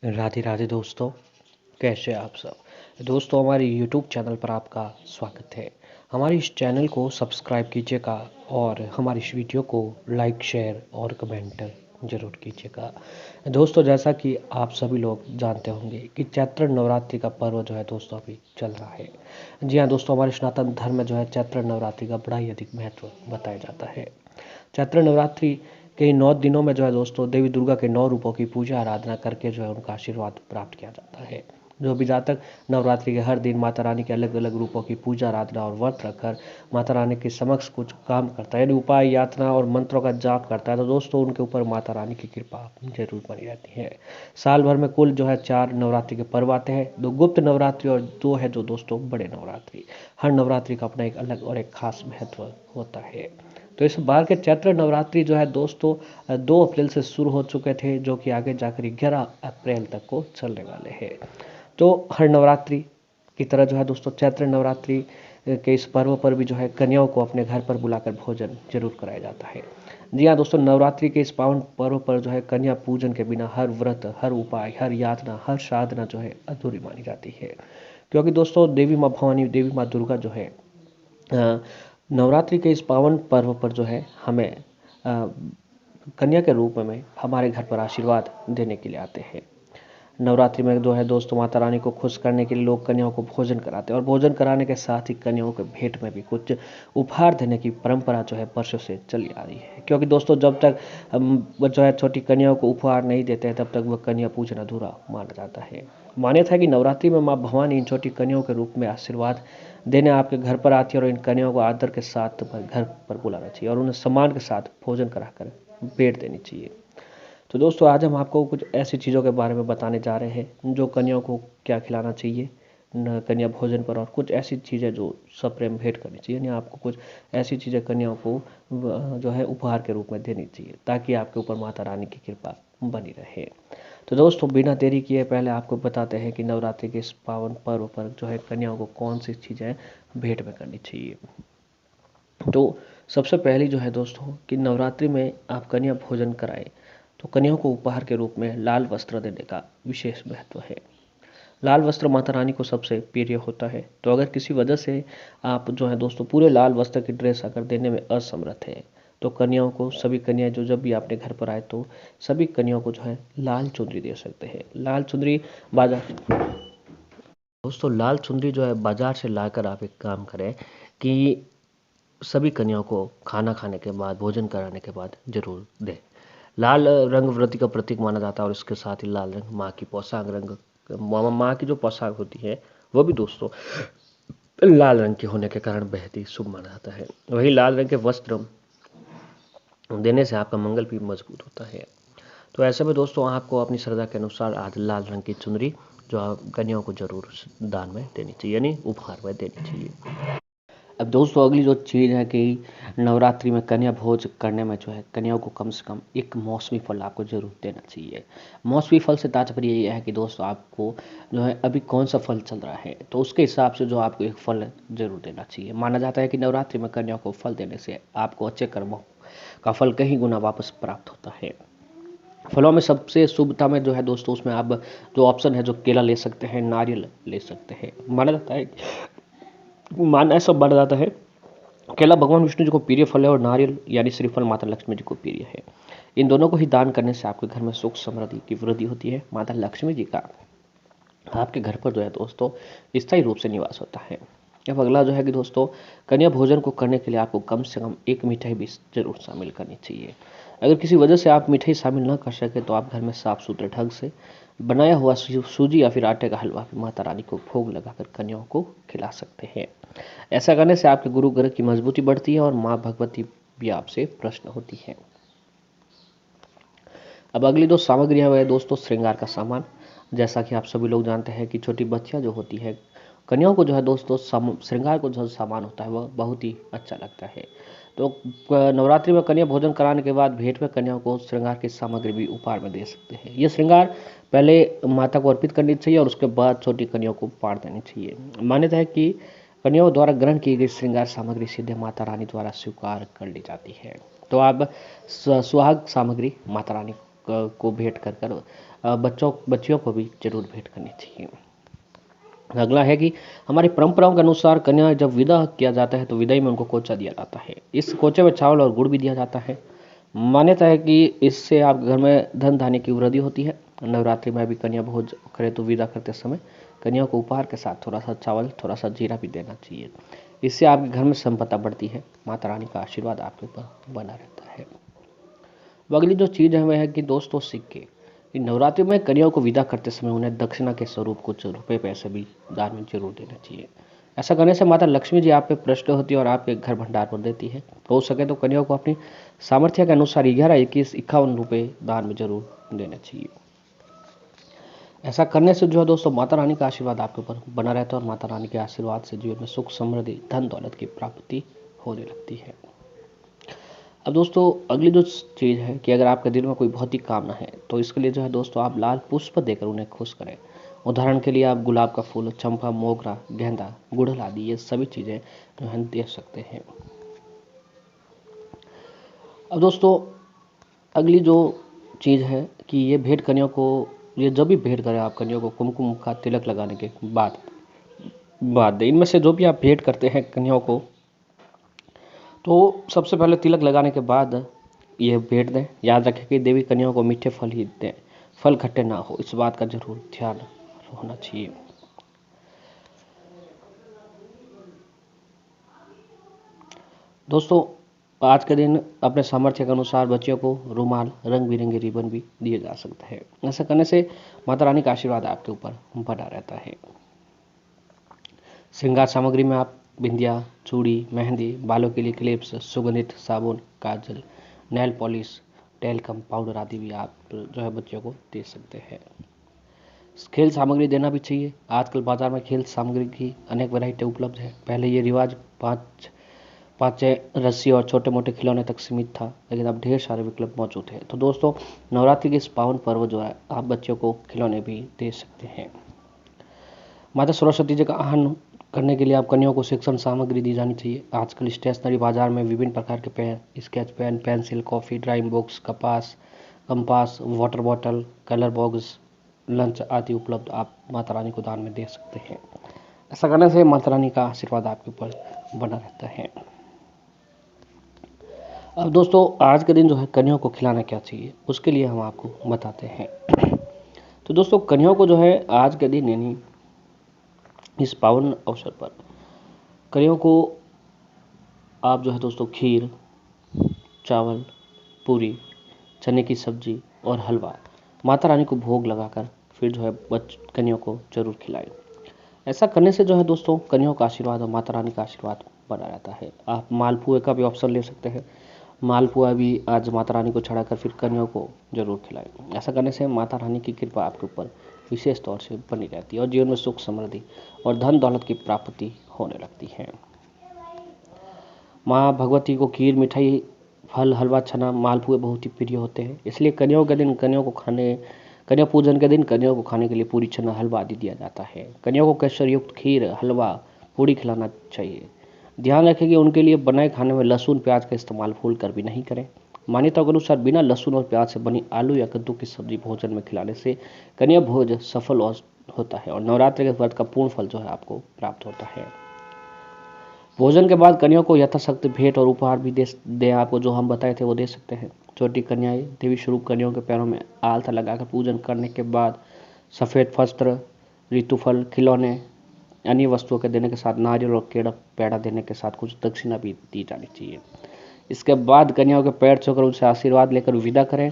राधे राधे दोस्तों, कैसे आप सब दोस्तों। हमारे YouTube चैनल पर आपका स्वागत है। हमारे इस चैनल को सब्सक्राइब कीजिएगा और हमारी इस वीडियो को लाइक शेयर और कमेंट जरूर कीजिएगा। दोस्तों, जैसा कि आप सभी लोग जानते होंगे कि चैत्र नवरात्रि का पर्व जो है दोस्तों अभी चल रहा है। जी हाँ दोस्तों, हमारे सनातन धर्म में जो है चैत्र नवरात्रि का बड़ा ही अधिक महत्व बताया जाता है। चैत्र नवरात्रि के 9 दिनों में जो है दोस्तों देवी दुर्गा के 9 रूपों की पूजा आराधना करके जो है उनका आशीर्वाद प्राप्त किया जाता है। जो भी जातक नवरात्रि के हर दिन माता रानी के अलग अलग रूपों की पूजा आराधना और व्रत रखकर माता रानी के समक्ष कुछ काम करता है, यानी उपाय यातना और मंत्रों का जाप करता है, तो दोस्तों उनके ऊपर माता रानी की कृपा जरूर बनी रहती है। साल भर में कुल जो है 4 नवरात्रि के पर्व आते हैं, 2 गुप्त नवरात्रि और 2 है जो दोस्तों बड़े नवरात्रि। हर नवरात्रि का अपना एक अलग और एक खास महत्व होता है। तो इस बार के चैत्र नवरात्रि जो है दोस्तों 2 अप्रैल से शुरू हो चुके थे, जो कि आगे जाकर 11 अप्रैल तक को चलने वाले हैं। तो हर नवरात्रि की तरह जो है दोस्तों चैत्र नवरात्रि के इस पर्व पर भी जो है कन्याओं को अपने घर पर बुलाकर भोजन जरूर कराया जाता है। जी हाँ दोस्तों, नवरात्रि के इस पावन पर्व पर जो है कन्या पूजन के बिना हर व्रत, हर उपाय, हर यातना, हर साधना जो है अधूरी मानी जाती है। क्योंकि दोस्तों देवी माँ भवानी, देवी माँ दुर्गा जो है नवरात्रि के इस पावन पर्व पर जो है हमें कन्या के रूप में हमारे घर पर आशीर्वाद देने के लिए आते हैं। नवरात्रि में जो है दोस्तों माता रानी को खुश करने के लिए लोग कन्याओं को भोजन कराते हैं, और भोजन कराने के साथ ही कन्याओं के भेंट में भी कुछ उपहार देने की परंपरा जो है वर्षों से चली आ रही है। क्योंकि दोस्तों जब तक हम जो है छोटी कन्याओं को उपहार नहीं देते हैं तब तक वह कन्या पूजन अधूरा माना जाता है। मान्यता है कि नवरात्रि में माँ भवानी इन छोटी कन्याओं के रूप में आशीर्वाद देने आपके घर पर आती है, और इन कन्याओं को आदर के साथ घर पर बुलाना चाहिए और उन्हें सम्मान के साथ भोजन कराकर भेंट देनी चाहिए। तो दोस्तों आज हम आपको कुछ ऐसी चीज़ों के बारे में बताने जा रहे हैं जो कन्याओं को क्या खिलाना चाहिए कन्या भोजन पर, और कुछ ऐसी चीज़ें जो सप्रेम भेंट करनी चाहिए, यानी आपको कुछ ऐसी चीज़ें कन्याओं को जो है उपहार के रूप में देनी चाहिए, ताकि आपके ऊपर माता रानी की कृपा बनी रहे। तो दोस्तों बिना देरी किए पहले आपको बताते हैं कि नवरात्रि के इस पावन पर्व पर जो है कन्याओं को कौन सी चीज़ें भेंट में करनी चाहिए। तो सबसे पहली जो है दोस्तों कि नवरात्रि में आप कन्या भोजन कराएं तो कन्याओं को उपहार के रूप में लाल वस्त्र देने का विशेष महत्व है। लाल वस्त्र माता रानी को सबसे प्रिय होता है, तो अगर किसी वजह से आप जो है दोस्तों पूरे लाल वस्त्र की ड्रेस अगर देने में असमर्थ है, तो कन्याओं को, सभी कन्याएं जो जब भी आपने घर पर आए तो सभी कन्याओं को जो है लाल चुनरी दे सकते हैं। लाल चुनरी बाजार दोस्तों लाल चुनरी जो है बाजार से लाकर आप एक काम करें कि सभी कन्याओं को खाना खाने के बाद, भोजन कराने के बाद जरूर दें। लाल रंग वृद्धि का प्रतीक माना जाता है, और इसके साथ ही लाल रंग माँ की पोशाक रंग, माँ की जो पोशाक होती है वो भी दोस्तों लाल रंग के होने के कारण बेहद ही शुभ माना जाता है। वही लाल रंग के वस्त्र देने से आपका मंगल भी मजबूत होता है। तो ऐसे में दोस्तों आपको अपनी श्रद्धा के अनुसार आज लाल रंग की चुनरी जो आप कन्याओं को जरूर दान में देनी चाहिए, यानी उपहार में देनी चाहिए। अब दोस्तों अगली जो चीज़ है कि नवरात्रि में कन्या भोज करने में जो है कन्याओं को कम से कम एक मौसमी फल आपको जरूर देना चाहिए। मौसमी फल से तात्पर्य ये है कि दोस्तों आपको जो है अभी कौन सा फल चल रहा है, तो उसके हिसाब से जो आपको एक फल जरूर देना चाहिए। माना जाता है कि नवरात्रि में कन्याओं को फल देने से आपको अच्छे कर्मों का फल कहीं गुना वापस प्राप्त होता है। फलों में सबसे शुभता में जो है दोस्तों उसमें आप जो ऑप्शन है, जो केला ले सकते हैं, नारियल ले सकते हैं। माना ऐसा माना जाता है केला भगवान विष्णु जी को प्रिय फल है, और नारियल यानी श्रीफल माता लक्ष्मी जी को प्रिय है। इन दोनों को ही दान करने से आपके घर में सुख समृद्धि की वृद्धि होती है। माता लक्ष्मी जी का आपके घर पर जो है दोस्तों स्थायी रूप से निवास होता है। अब अगला जो है कि दोस्तों कन्या भोजन को करने के लिए आपको कम से कम एक मिठाई भी जरूर शामिल करनी चाहिए। अगर किसी वजह से आप मिठाई शामिल न कर सके तो आप घर में साफ सुथरे ढंग से बनाया हुआ सूजी या फिर आटे का हलवा भी माता रानी को भोग लगाकर कन्याओं को खिला सकते हैं। ऐसा करने से आपके गुरु ग्रह की मजबूती बढ़ती है और माँ भगवती भी आपसे प्रसन्न होती है। अब अगली दो सामग्री है वह दोस्तों श्रृंगार का सामान। जैसा कि आप सभी लोग जानते हैं कि छोटी बच्चियां जो होती है, कन्याओं को जो है दोस्तों श्रृंगार को जो सामान होता है वह बहुत ही अच्छा लगता है। तो नवरात्रि में कन्या भोजन कराने के बाद भेंट में कन्याओं को श्रृंगार की सामग्री भी उपहार में दे सकते हैं। ये श्रृंगार पहले माता को अर्पित करनी चाहिए और उसके बाद छोटी कन्याओं को बांट देनी चाहिए। मान्यता है कि कन्याओं द्वारा ग्रहण की गई श्रृंगार सामग्री सीधे माता रानी द्वारा स्वीकार कर ली जाती है। तो आप सुहाग सामग्री माता रानी को भेंट कर बच्चियों को भी जरूर भेंट करनी चाहिए। अगला है कि हमारी परंपराओं के अनुसार कन्या जब विदा किया जाता है तो विदाई में उनको कोचा दिया जाता है। इस कोचे में चावल और गुड़ भी दिया जाता है। मान्यता है कि इससे आप घर में धन धान्य की वृद्धि होती है। नवरात्रि में भी कन्या भोज करे तो विदा करते समय कन्या को उपहार के साथ थोड़ा सा चावल, थोड़ा सा जीरा भी देना चाहिए। इससे आपके घर में संपदा बढ़ती है, माता रानी का आशीर्वाद आपके ऊपर बना रहता है। अगली जो चीज़ है वह है कि दोस्तों सिक्के। नवरात्रि में कन्याओं को विदा करते समय उन्हें दक्षिणा के स्वरूप कुछ रुपए पैसे भी दान में जरूर देना चाहिए। ऐसा करने से माता लक्ष्मी जी आप पे प्रसन्न होती है और आपके घर भंडार पर देती है। हो सके तो कन्याओं को अपनी सामर्थ्य के अनुसार 11, 21, 51 रुपये दान में जरूर देना चाहिए। ऐसा करने से जो है दोस्तों माता रानी का आशीर्वाद आपके ऊपर बना रहता है और माता रानी के आशीर्वाद से जीवन में सुख, समृद्धि, धन दौलत की प्राप्ति होने लगती है। अब दोस्तों अगली जो चीज़ है कि अगर आपके दिल में कोई भौतिक कामना है तो इसके लिए जो है दोस्तों आप लाल पुष्प देकर उन्हें खुश करें। उदाहरण के लिए आप गुलाब का फूल, चंपा, मोगरा, गेंदा, गुड़हल आदि ये सभी चीज़ें जो है दे सकते हैं। अब दोस्तों अगली जो चीज़ है कि ये भेंट कन्याओं ये जब भी भेंट करें आप कन्याओं को कुमकुम का तिलक लगाने के बाद दें। इनमें से जो भी आप भेंट करते हैं कन्याओं को तो सबसे पहले तिलक लगाने के बाद ये भेंट दें। याद रखें कि देवी कन्याओं को मीठे फल ही दें, फल खट्टे ना हो, इस बात का जरूर ध्यान होना चाहिए। दोस्तों आज के दिन अपने सामर्थ्य के अनुसार बच्चियों को रुमाल, रंग बिरंगे रिबन भी दिए जा सकते हैं। ऐसा करने से माता रानी का आशीर्वाद आपके ऊपर बना रहता है। श्रृंगार सामग्री में आप बिंदिया, चूड़ी, मेहंदी, बालों के लिए क्लिप्स, सुगंधित साबुन, काजल, नेल पॉलिश, टेल्कम पाउडर आदि भी आप जो है बच्चों को दे सकते हैं। खेल सामग्री देना भी चाहिए। आजकल बाजार में खेल सामग्री की अनेक वैरायटी उपलब्ध है। पहले ये रिवाज पाँच रस्सी और छोटे मोटे खिलौने तक सीमित था, लेकिन अब ढेर सारे विकल्प मौजूद हैं। तो दोस्तों नवरात्रि के इस पावन पर्व जो है आप बच्चों को खिलौने भी दे सकते हैं। माता सरस्वती जी का आह्वान करने के लिए आप कन्याओं को शिक्षण सामग्री दी जानी चाहिए। आजकल स्टेशनरी बाजार में विभिन्न प्रकार के pen, sketch pen, pencil, copy, drawing books, compass, water bottle, colour box, lunch आदि उपलब्ध आप माता रानी को दान में दे सकते हैं। ऐसा करने से माता रानी का आशीर्वाद आपके ऊपर बना रहता है। अब दोस्तों आज के दिन जो है कन्याओं को खिलाना क्या चाहिए उसके लिए हम आपको बताते हैं। तो दोस्तों कन्याओं को जो है आज के दिन यानी इस पावन अवसर पर कन्याओं को आप जो है दोस्तों खीर, चावल, पूरी, चने की सब्जी और हलवा माता रानी को भोग लगाकर फिर जो है कन्याओं को जरूर खिलाएं। ऐसा करने से जो है दोस्तों कन्याओं का आशीर्वाद और माता रानी का आशीर्वाद बना रहता है। आप मालपुए का भी ऑप्शन ले सकते हैं। मालपुआ भी आज माता रानी को चढ़ाकर फिर कन्याओं को जरूर खिलाएं। ऐसा करने से माता रानी की कृपा आपके ऊपर विशेष तौर से बनी रहती है और जीवन में सुख, समृद्धि और धन दौलत की प्राप्ति होने लगती है। माँ भगवती को खीर, मिठाई, फल, हलवा, छना, मालपुए बहुत ही प्रिय होते हैं। इसलिए कन्याओं के दिन कन्या पूजन के दिन कन्याओं को खाने के लिए पूरी, छना, हलवा आदि दिया जाता है। कन्याओं को केसर युक्त खीर, हलवा, पूरी खिलाना चाहिए। ध्यान रखें कि उनके लिए बनाए खाने में लहसुन, प्याज का इस्तेमाल भूल कर भी नहीं करें। मान्यता के अनुसार बिना लहसुन और प्याज से बनी आलू या कद्दू की सब्जी भोजन में खिलाने से कन्या भोज सफल होता है और नवरात्रि के व्रत का पूर्ण फल जो है आपको प्राप्त होता है। भोजन के बाद कन्याओं को यथाशक्ति भेंट और उपहार भी दे आपको जो हम बताए थे वो दे सकते हैं। छोटी कन्याएं देवी स्वरूप कन्याओं के पैरों में आलता लगाकर पूजन करने के बाद सफ़ेद वस्त्र, ऋतुफल, खिलौने, अन्य वस्तुओं के देने के साथ नारियल और केड़ा पेड़ा देने के साथ कुछ दक्षिणा भी दी जानी चाहिए। इसके बाद कन्याओं के पैर छूकर उनसे आशीर्वाद लेकर विदा करें।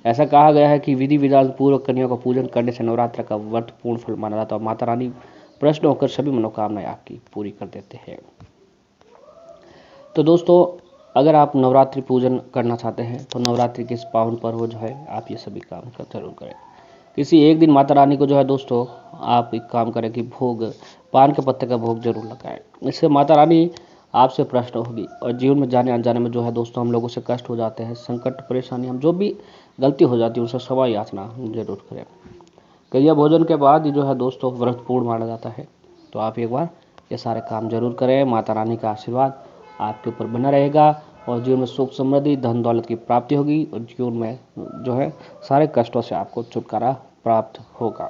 ऐसा कहा गया है कि विधि विधान पूर्वक कन्याओं का पूजन करने से नवरात्र का व्रत पूर्ण फल माना जाता है और माता रानी प्रसन्न होकर सभी मनोकामनाएं आपकी पूरी कर देते हैं। तो दोस्तों अगर आप नवरात्रि पूजन करना चाहते हैं तो नवरात्रि के इस पावन पर्व जो है आप ये सभी काम जरूर करें। किसी एक दिन माता रानी को जो है दोस्तों आप एक काम करें कि पान के पत्ते का भोग जरूर लगाएं। इससे माता रानी आपसे प्रसन्न होगी और जीवन में जाने अनजाने में जो है दोस्तों हम लोगों से कष्ट हो जाते हैं, संकट, परेशानी, हम जो भी गलती हो जाती है उनसे क्षमा याचना जरूर करें। कन्या भोजन के बाद ही जो है दोस्तों व्रत पूर्ण माना जाता है। तो आप एक बार ये सारे काम जरूर करें। माता रानी का आशीर्वाद आपके ऊपर बना रहेगा और जीवन में सुख, समृद्धि, धन दौलत की प्राप्ति होगी और जीवन में जो है सारे कष्टों से आपको छुटकारा प्राप्त होगा।